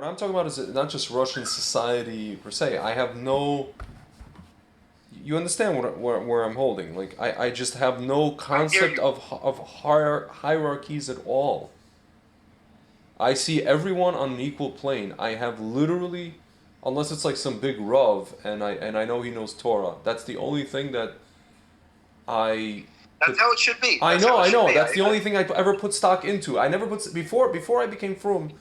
I'm talking about is not just Russian society per se. I have no. You understand where I'm holding? Like I just have no concept of hierarchies at all. I see everyone on an equal plane. I have literally, unless it's like some big Rav, and I know he knows Torah. That's the only thing that I. That's how it should be. I know. That's the only thing I ever put stock into. I never put before I became frum,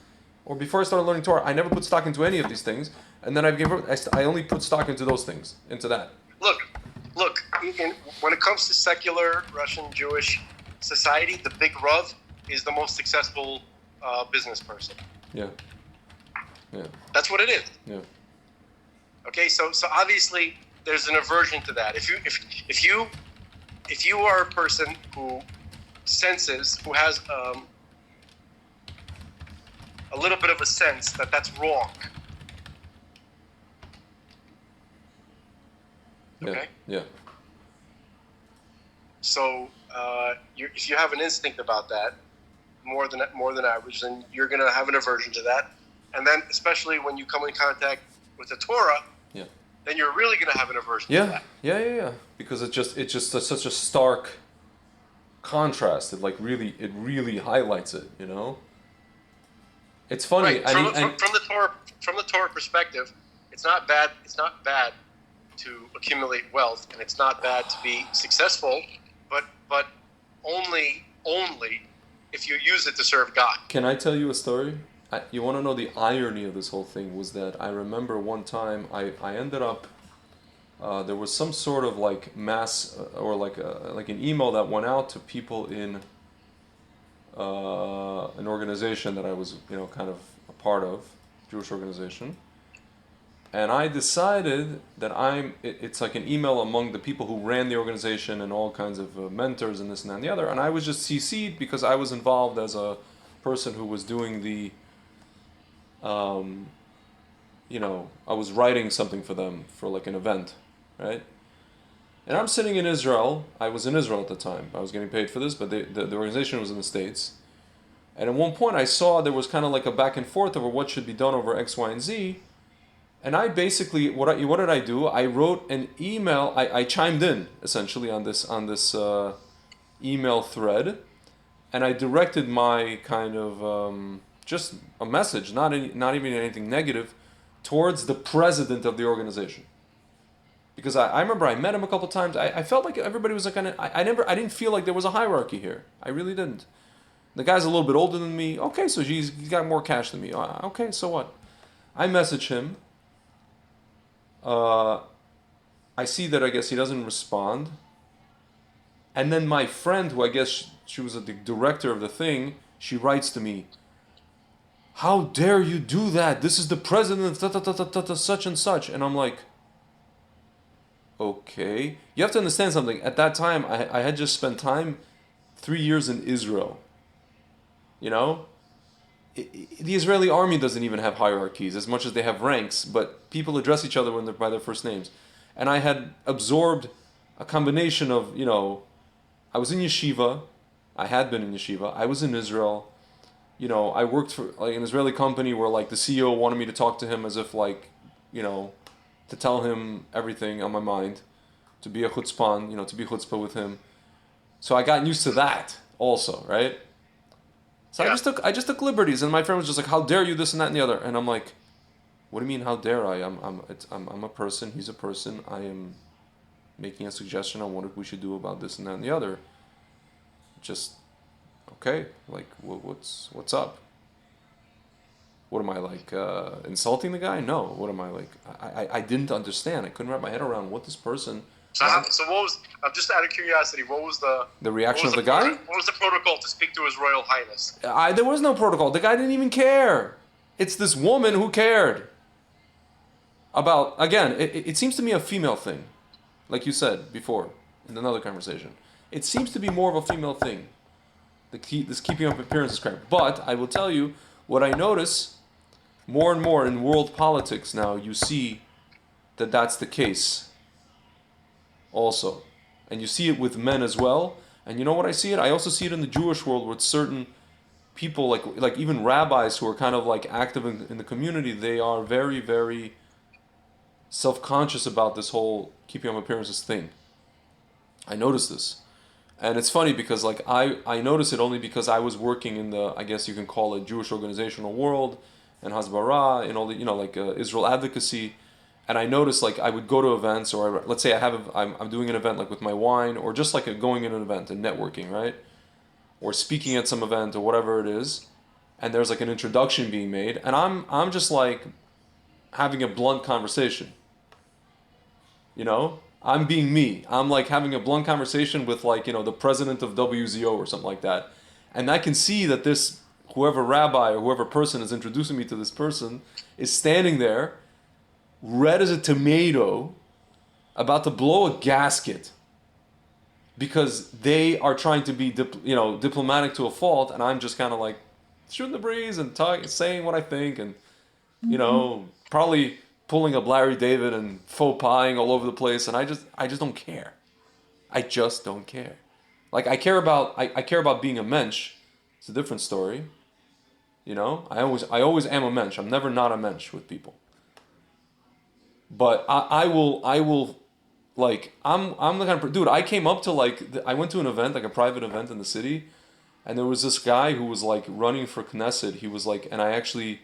or before I started learning Torah. I never put stock into any of these things, and then I only put stock into those things, into that. Look. When it comes to secular Russian Jewish society, the big Rav is the most successful business person. Yeah. That's what it is. Yeah. Okay, so obviously there's an aversion to that. If you are a person who senses, who has a little bit of a sense that that's wrong. Okay. Yeah. So if you have an instinct about that, more than average, then you're going to have an aversion to that. And then, especially when you come in contact with the Torah, then you're really going to have an aversion to that. Yeah. Because it's just such a stark contrast. It really highlights it. You know. It's funny. Right. From the Torah perspective, it's not bad. It's not bad to accumulate wealth, and it's not bad to be successful, but only if you use it to serve God. Can I tell you a story? You want to know the irony of this whole thing was that I remember one time I ended up there was some sort of like mass or like an email that went out to people in an organization that I was kind of a part of, Jewish organization. And I decided that it's like an email among the people who ran the organization and all kinds of mentors and this and that and the other. And I was just CC'd because I was involved as a person who was doing the, I was writing something for them for like an event, right? And I'm sitting in Israel. I was in Israel at the time. I was getting paid for this, but the organization was in the States. And at one point I saw there was kind of like a back and forth over what should be done over X, Y, and Z. And I basically, what did I do? I wrote an email. I chimed in essentially on this email thread, and I directed my kind of just a message, not even anything negative, towards the president of the organization. Because I remember I met him a couple times. I felt like everybody was like I didn't feel like there was a hierarchy here. I really didn't. The guy's a little bit older than me. Okay, so he's got more cash than me. Okay, so what? I message him. I see that I guess he doesn't respond. And then my friend, who I guess she was the director of the thing, she writes to me, "How dare you do that? This is the president of such and such." And I'm like, okay. You have to understand something. At that time, I had just spent 3 years in Israel. You know? The Israeli army doesn't even have hierarchies as much as they have ranks, but people address each other when they're by their first names. And I had absorbed a combination of, I was in yeshiva. I had been in yeshiva. I was in Israel. I worked for like an Israeli company where like the CEO wanted me to talk to him as if like, to tell him everything on my mind, to be a chutzpan, to be chutzpah with him. So I got used to that also, right? So yeah. I just took liberties, and my friend was just like, "How dare you, this and that and the other?" And I'm like, "What do you mean, how dare I? I'm a person. He's a person. I am making a suggestion on what we should do about this and that and the other. Just okay. Like, what's up? What am I like insulting the guy? No. What am I like? I didn't understand. I couldn't wrap my head around what this person." So what was, just out of curiosity, what was the reaction of the guy? What was the protocol to speak to His Royal Highness? There was no protocol. The guy didn't even care. It's this woman who cared. Again, it seems to me a female thing. Like you said before, in another conversation. It seems to be more of a female thing. This keeping up appearances crap. But I will tell you, what I notice more and more in world politics now, you see that that's the case. Also, and you see it with men as well. And you know what I see it? I also see it in the Jewish world with certain people like even rabbis who are kind of like active in the community, they are very, very self-conscious about this whole keeping up appearances thing. I noticed this. And it's funny because like I noticed it only because I was working in the, I guess you can call it, Jewish organizational world and Hasbara and all the, like Israel advocacy. And I noticed like I would go to events, or let's say I'm doing an event like with my wine, or just like going in an event and networking, right? Or speaking at some event or whatever it is. And there's like an introduction being made, and I'm just like having a blunt conversation. I'm being me. I'm like having a blunt conversation with like, the president of WZO or something like that. And I can see that this, whoever rabbi or whoever person is introducing me to this person is standing there, red as a tomato, about to blow a gasket because they are trying to be, diplomatic to a fault. And I'm just kind of like shooting the breeze and saying what I think and, probably pulling up Larry David and faux pasing all over the place, and I just don't care. I just don't care. Like I care about being a mensch. It's a different story. I always am a mensch. I'm never not a mensch with people. But I will like I'm the kind of dude. I came up to I went to an event, like a private event in the city, and there was this guy who was like running for Knesset. He was like, and I actually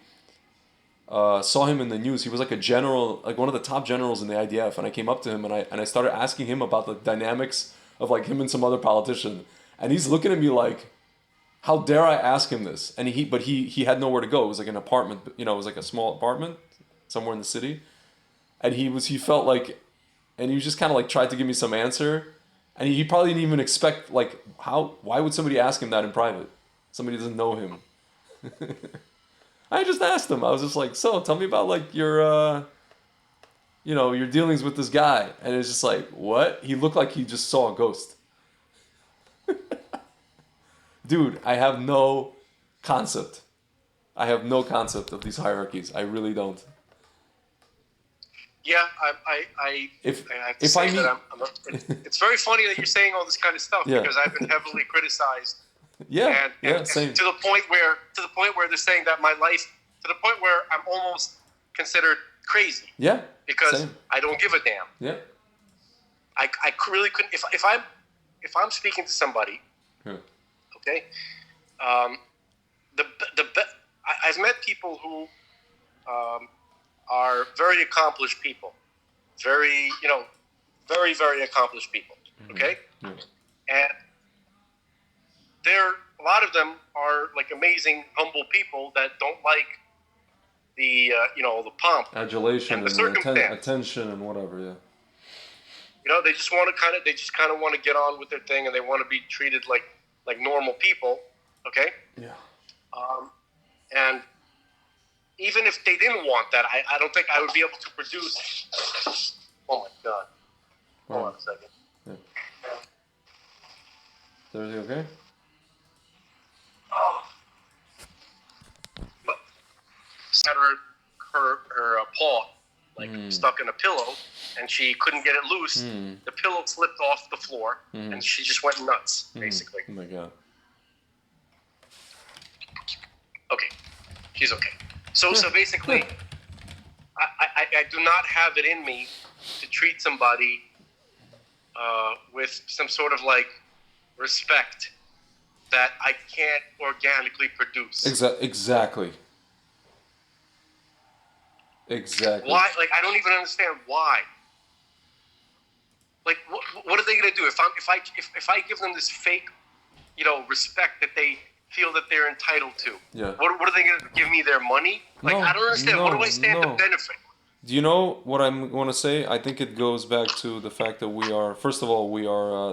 saw him in the news. He was like a general, like one of the top generals in the IDF. And I came up to him and I started asking him about the dynamics of like him and some other politician. And he's looking at me like, how dare I ask him this? And he had nowhere to go. It was like an apartment, it was like a small apartment somewhere in the city. And he felt like, and he just kind of like tried to give me some answer. And he probably didn't even expect like, why would somebody ask him that in private? Somebody doesn't know him. I just asked him. I was just like, so tell me about like your dealings with this guy. And it's just like, what? He looked like he just saw a ghost. Dude, I have no concept. I have no concept of these hierarchies. I really don't. Yeah, I have to say that it's very funny that you're saying all this kind of stuff because I've been heavily criticized. And same. To the point where they're saying that my life, to the point where I'm almost considered crazy. Yeah. Because same. I don't give a damn. Yeah. I really couldn't if I'm speaking to somebody. Okay. I've met people who are very accomplished people, very very accomplished people. Okay. Mm-hmm. And a lot of them are like amazing, humble people that don't like the the pomp, adulation, and the circumstance, attention, and whatever. Yeah. They just want to want to get on with their thing, and they want to be treated like normal people. Okay. Yeah. And even if they didn't want that, I don't think I would be able to produce. Oh my God. Hold on a second. Yeah. Is everything okay? Oh. But had her paw stuck in a pillow, and she couldn't get it loose. The pillow slipped off the floor, and she just went nuts, basically. Oh my God. Okay, she's okay. So basically, I do not have it in me to treat somebody with some sort of like respect that I can't organically produce. Exactly. Why? Like, I don't even understand why. Like, what are they gonna do if I give them this fake, respect that they feel that they're entitled to? Yeah. What are they gonna give me? Their money? Like, I don't understand. What do I stand to benefit? Do you know what I'm going to say? I think it goes back to the fact that we are, first of all,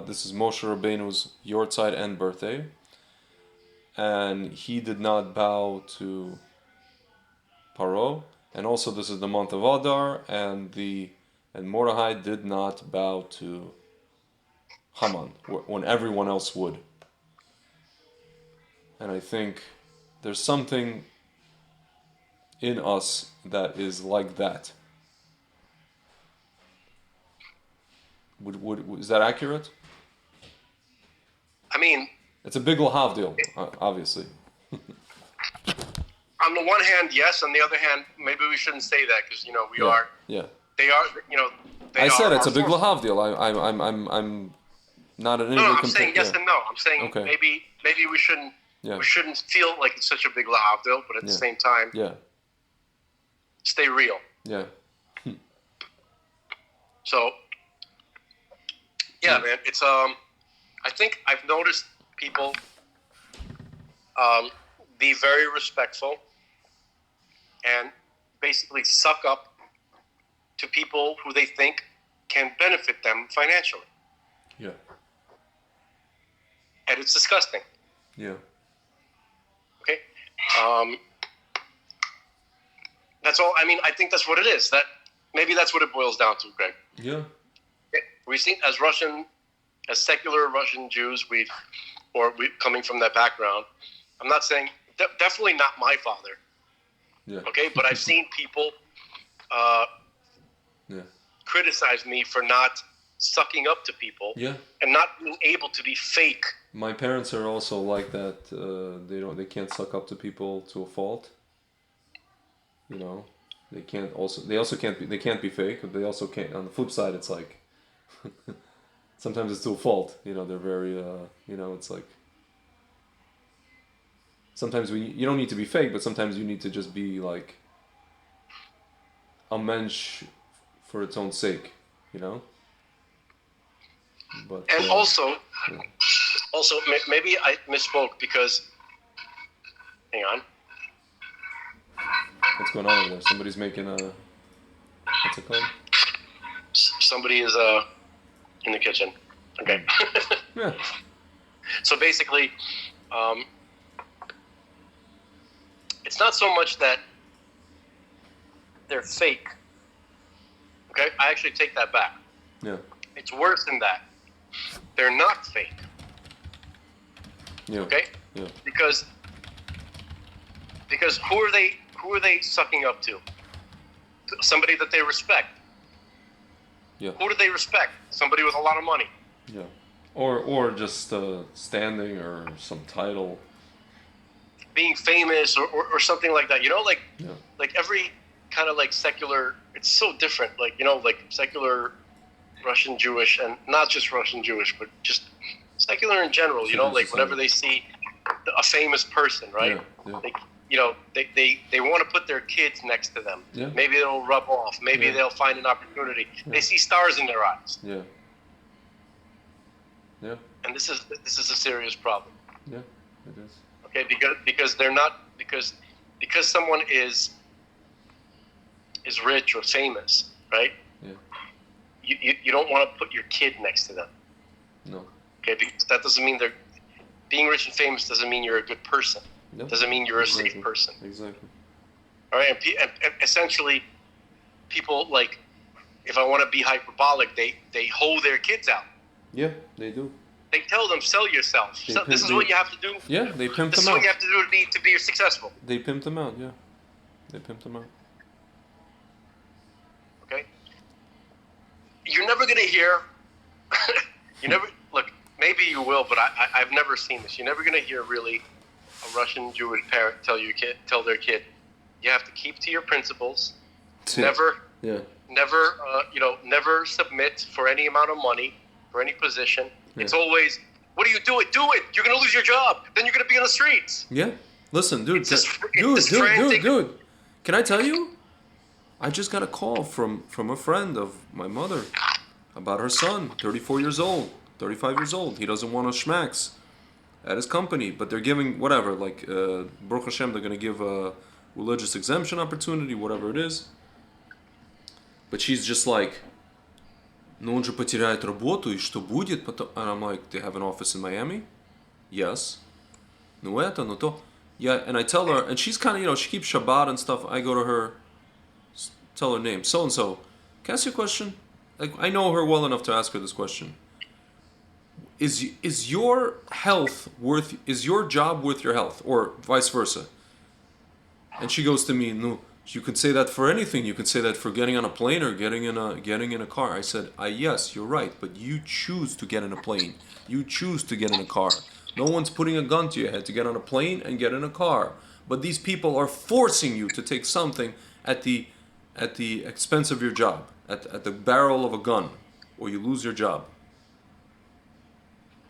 this is Moshe Rabbeinu's Yortzeit and birthday. And he did not bow to Paro. And also this is the month of Adar, and Mordechai did not bow to Haman when everyone else would. And I think there's something in us that is like that. Is that accurate? I mean, it's a big lahavdil, obviously. On the one hand, yes. On the other hand, maybe we shouldn't say that because we Yeah. are. Yeah. They are. They I said are it's a our big forces. lahavdil. I'm not in any No, way I'm saying yes yeah. and no. I'm saying Okay. maybe we shouldn't Yeah. we shouldn't feel like it's such a big lahavdil, but at the same time, Yeah. stay real. Yeah. So, yeah, man, it's I think I've noticed people be very respectful and basically suck up to people who they think can benefit them financially. Yeah. And it's disgusting. Yeah. Okay? That's all. I mean, I think that's what it is. Maybe that's what it boils down to, Greg. Yeah. We think as secular Russian Jews, we coming from that background. I'm not saying, definitely not my father. Yeah. Okay, but I've seen people criticize me for not sucking up to people. Yeah. And not being able to be fake. My parents are also like that. They can't suck up to people to a fault. They can't be fake, but they also can't. On the flip side, it's like sometimes it's to a fault. They're very. It's like sometimes you don't need to be fake, but sometimes you need to just be like a mensch for its own sake. But and also maybe I misspoke because. Hang on. What's going on over there? Somebody's making a. What's it called? Somebody is in the kitchen. Okay. Yeah. So basically, it's not so much that they're fake. Okay, I actually take that back. Yeah. It's worse than that. They're not fake. Yeah. Okay. Yeah. Because who are they sucking up to? Somebody that they respect. Yeah. Who do they respect? Somebody with a lot of money. Yeah. Or just standing or some title. Being famous or something like that. Like every kind of like secular, it's so different. Like secular Russian Jewish, and not just Russian Jewish, but just secular in general. Like whenever they see a famous person, right? Yeah. They want to put their kids next to them. Yeah. Maybe it'll rub off. Maybe they'll find an opportunity. Yeah. They see stars in their eyes. Yeah. Yeah. And this is a serious problem. Yeah, it is. Okay, because they're not because someone is rich or famous, right? Yeah. You don't want to put your kid next to them. No. Okay, because that doesn't mean they're being rich and famous doesn't mean you're a good person. No. Doesn't mean you're a safe person. Exactly. All right, and essentially, people like, if I want to be hyperbolic, they hoe their kids out. Yeah, they do. They tell them, sell yourself. This is what you have to do. Yeah, they pimp them out. This is what you have to do to be successful. They pimp them out. Yeah, they pimp them out. Okay. You're never gonna hear. Look. Maybe you will, but I've never seen this. You're never gonna hear really a Russian Jewish parent tell their kid, you have to keep to your principles. Never submit for any amount of money, for any position. Yeah. It's always, what do? Do it. You're going to lose your job. Then you're going to be on the streets. Yeah. Listen, dude. Dude. Can I tell you? I just got a call from a friend of my mother about her son, 34 years old, 35 years old. He doesn't want to schmacks at his company, but they're giving whatever, like Baruch Hashem, they're going to give a religious exemption opportunity, whatever it is. But she's just like, но он же потеряет работу, и что будет? And I'm like, they have an office in Miami? Yes. Ну это, ну то. Yeah, and I tell her, and she's kind of, she keeps Shabbat and stuff. I go to her, tell her name, so-and-so. Can I ask you a question? Like, I know her well enough to ask her this question. Is your job worth your health, or vice versa? And she goes to me, no, you could say that for anything. You could say that for getting on a plane or getting in a car. I said, yes, you're right, but you choose to get in a plane. You choose to get in a car. No one's putting a gun to your head to get on a plane and get in a car. But these people are forcing you to take something at the expense of your job, at the barrel of a gun, or you lose your job.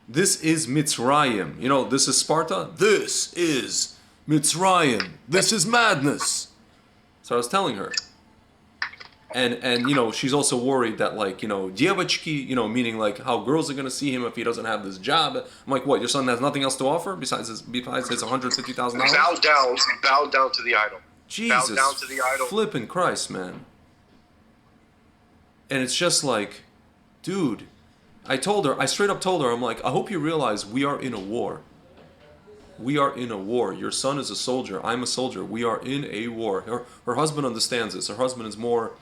This is Mitzrayim. You know, this is Sparta. This is Mitzrayim. This is madness. So I was telling her. And you know, she's also worried that, like, you know, девочки, you know, meaning like how girls are going to see him if he doesn't have this job. I'm like, what, your son has nothing else to offer besides his $150,000? Bow down to the idol. Jesus, bow down to the idol. Flippin' Christ, man. And it's just like, dude, I straight up told her, I'm like, I hope you realize we are in a war. We are in a war. Your son is a soldier. I'm a soldier. We are in a war. Her husband understands this. Her husband is more,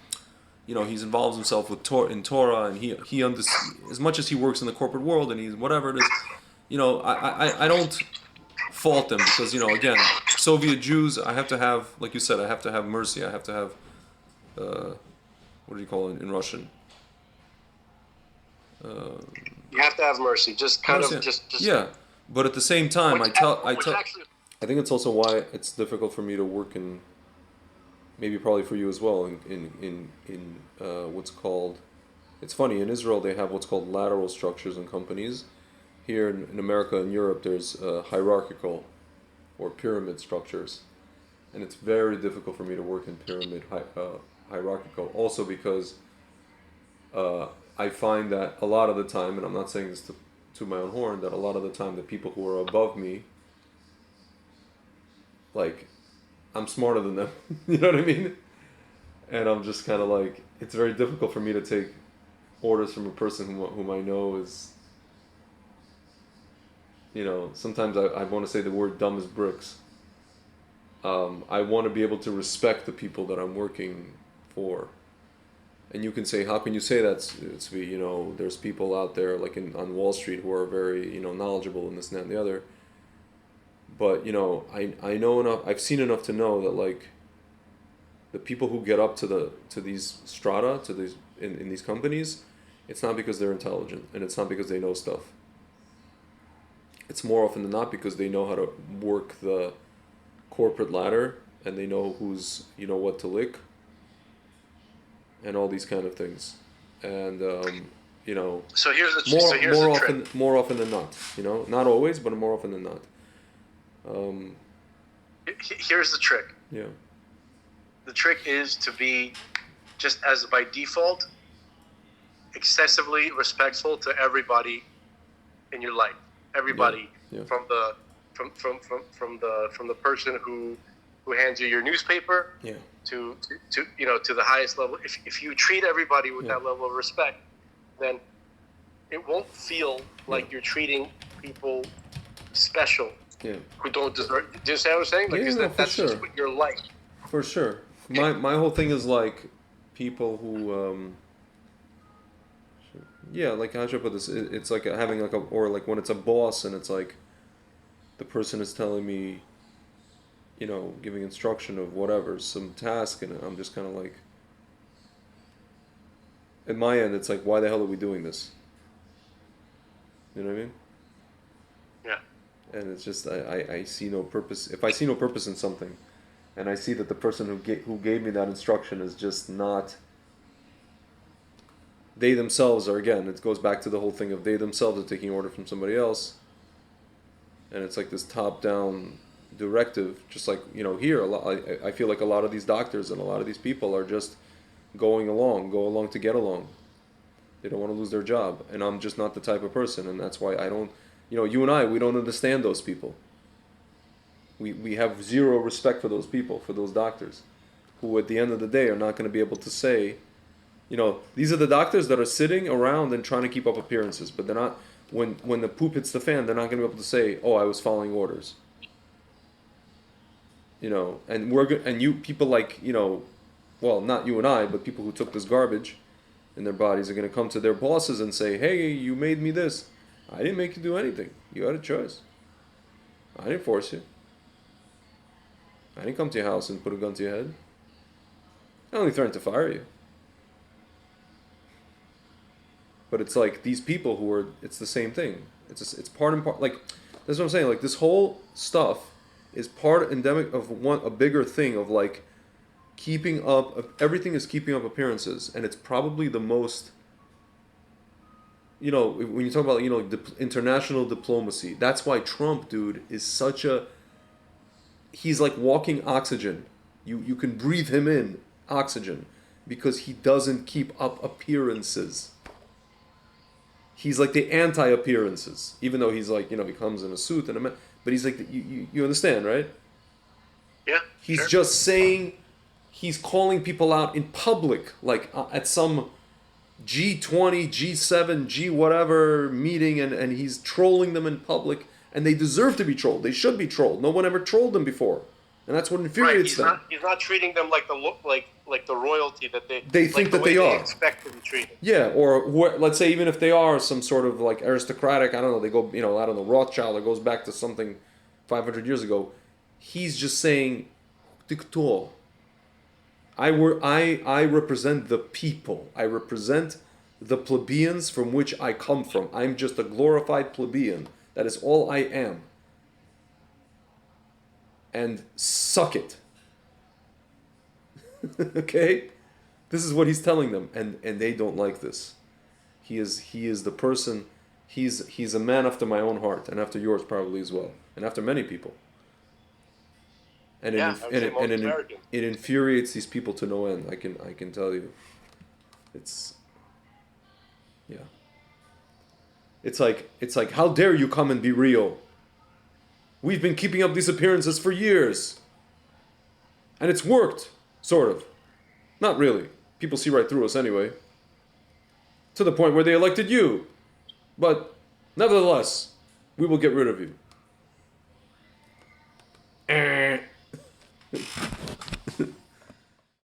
you know, he's involves himself with in Torah, and he as much as he works in the corporate world, and he's whatever it is, you know, I don't fault them, because, you know, again, Soviet Jews, I have to have, like you said, I have to have mercy. I have to have, what do you call it in Russian? You have to have mercy. Just kind of just yeah. But at the same time, I think it's also why it's difficult for me to work in, maybe probably for you as well, in what's called, it's funny, in Israel they have what's called lateral structures in companies. Here in America and Europe there's hierarchical or pyramid structures. And it's very difficult for me to work in hierarchical, also because I find that a lot of the time, and I'm not saying this to my own horn, that a lot of the time the people who are above me, like, I'm smarter than them. You know what I mean? And I'm just kind of like, it's very difficult for me to take orders from a person whom I know is, you know, sometimes I want to say the word dumb as bricks. I want to be able to respect the people that I'm working for. And you can say, how can you say that, Tzvi? You know, there's people out there like on Wall Street who are very, you know, knowledgeable in this and that and the other. But, you know, I know enough, I've seen enough to know that, like, the people who get up to these strata, to these in these companies, it's not because they're intelligent, and it's not because they know stuff. It's more often than not because they know how to work the corporate ladder, and they know who's, you know, what to lick, and all these kind of things. And you know, more often than not, you know, not always, but more often than not. Here's the trick. Yeah. The trick is to be, just as by default, excessively respectful to everybody in your life. Everybody, from the person who hands you your newspaper, to you know, to the highest level. If you treat everybody with that level of respect, then it won't feel like you're treating people special who don't deserve. Do you understand what I'm saying? Like, that's just what you're like. For sure. My whole thing is like people who like, how should I put this? It's like having like or like when it's a boss and it's like the person is telling me, you know, giving instruction of whatever, some task, and I'm just kind of like, at my end, it's like, why the hell are we doing this? You know what I mean? Yeah. And it's just, I see no purpose. If I see no purpose in something, and I see that the person who gave me that instruction is just not, they themselves are, again, it goes back to the whole thing of they themselves are taking order from somebody else, and it's like this top-down directive, just like, you know, here, I feel like a lot of these doctors and a lot of these people are just go along to get along. They don't want to lose their job, and I'm just not the type of person, and that's why I don't, you know, you and I, we don't understand those people. We have zero respect for those people, for those doctors, who at the end of the day are not going to be able to say, you know, these are the doctors that are sitting around and trying to keep up appearances, but they're not, when the poop hits the fan, they're not going to be able to say, oh, I was following orders. You know, and you people like, you know, well, not you and I, but people who took this garbage in their bodies are going to come to their bosses and say, hey, you made me this. I didn't make you do anything. You had a choice. I didn't force you. I didn't come to your house and put a gun to your head. I only threatened to fire you. But it's like these people who are, it's the same thing. It's part and part, like, That's what I'm saying. Like this whole stuff is part endemic of a bigger thing of like keeping up. Everything is keeping up appearances, and it's probably the most. When you talk about international diplomacy, that's why Trump, dude, is such a. He's like walking oxygen. You can breathe him in oxygen because he doesn't keep up appearances. He's like the anti-appearances, even though he's like, he comes in a suit and but he's like, you understand, right? Yeah. He's sure. just saying, he's calling people out in public, like at some G20, G7, G whatever meeting, and he's trolling them in public, and they deserve to be trolled. They should be trolled. No one ever trolled them before, and that's what infuriates them. He's not treating them like the royalty that they think that they are. Expect to be treated. Yeah, or let's say even if they are some sort of like aristocratic, I don't know, they go, I don't know, Rothschild, it goes back to something 500 years ago. He's just saying, dictator. I represent the people. I represent the plebeians from which I come from. I'm just a glorified plebeian. That is all I am. And suck it. Okay? This is what he's telling them, and they don't like this. He is the person. He's a man after my own heart, and after yours probably as well, and after many people. And it infuriates these people to no end. I can tell you. It's like how dare you come and be real? We've been keeping up these appearances for years. And it's worked, sort of. Not really. People see right through us anyway. To the point where they elected you. But nevertheless, we will get rid of you.